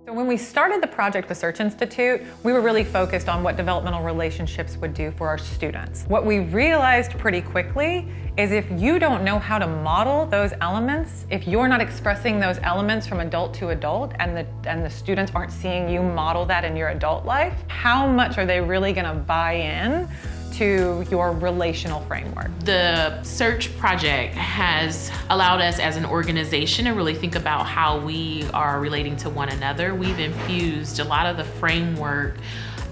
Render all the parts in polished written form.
So when we started the project with Search Institute, we were really focused on what developmental relationships would do for our students. What we realized pretty quickly is if you don't know how to model those elements, if you're not expressing those elements from adult to adult and the students aren't seeing you model that in your adult life, how much are they really gonna buy in to your relational framework? The Search project has allowed us as an organization to really think about how we are relating to one another. We've infused a lot of the framework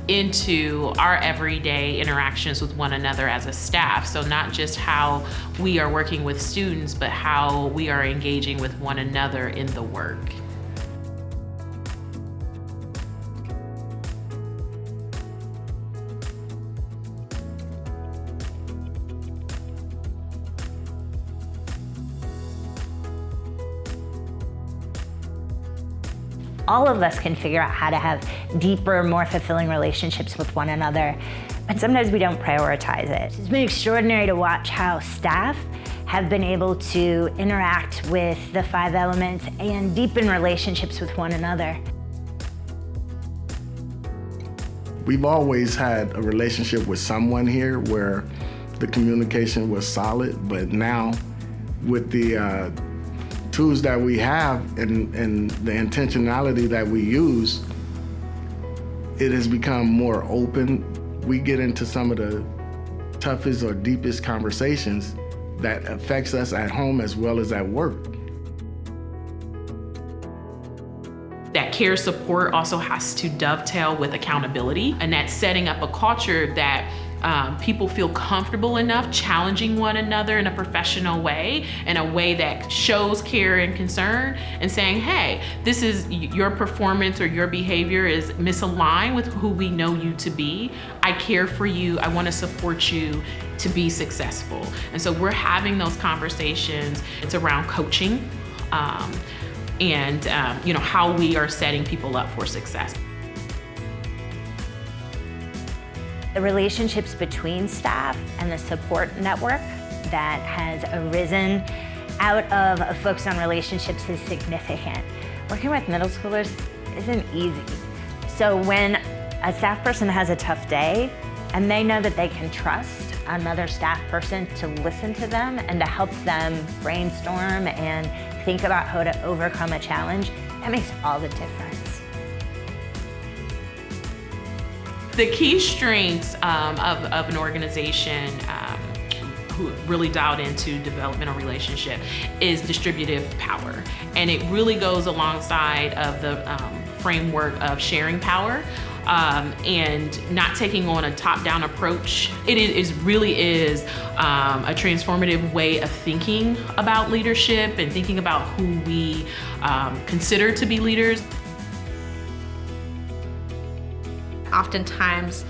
into our everyday interactions with one another as a staff. So not just how we are working with students, but how we are engaging with one another in the work. All of us can figure out how to have deeper, more fulfilling relationships with one another, but sometimes we don't prioritize it. It's been extraordinary to watch how staff have been able to interact with the 5 elements and deepen relationships with one another. We've always had a relationship with someone here where the communication was solid, but now with the tools that we have and the intentionality that we use, it has become more open. We get into some of the toughest or deepest conversations that affects us at home as well as at work. That care support also has to dovetail with accountability, and that's setting up a culture that people feel comfortable enough challenging one another in a professional way, in a way that shows care and concern, and saying, hey, this is your performance or your behavior is misaligned with who we know you to be. I care for you. I want to support you to be successful. And so we're having those conversations. It's around coaching and how we are setting people up for success. The relationships between staff and the support network that has arisen out of a focus on relationships is significant. Working with middle schoolers isn't easy. So when a staff person has a tough day and they know that they can trust another staff person to listen to them and to help them brainstorm and think about how to overcome a challenge, that makes all the difference. The key strengths of an organization who really dialed into developmental relationship is distributive power. And it really goes alongside of the framework of sharing power and not taking on a top-down approach. It really is a transformative way of thinking about leadership and thinking about who we consider to be leaders. Oftentimes,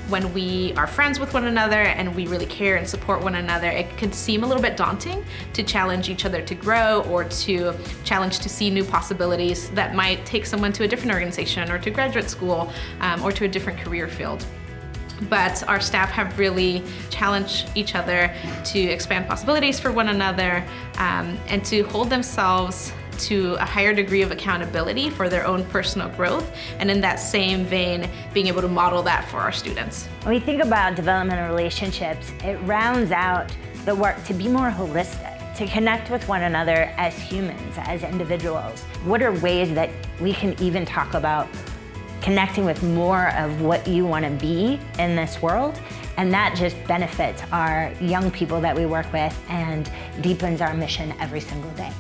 when we are friends with one another and we really care and support one another, it can seem a little bit daunting to challenge each other to grow or to challenge to see new possibilities that might take someone to a different organization or to graduate school or to a different career field. But our staff have really challenged each other to expand possibilities for one another and to hold themselves to a higher degree of accountability for their own personal growth, and in that same vein, being able to model that for our students. When we think about developmental relationships, it rounds out the work to be more holistic, to connect with one another as humans, as individuals. What are ways that we can even talk about connecting with more of what you want to be in this world? And that just benefits our young people that we work with and deepens our mission every single day.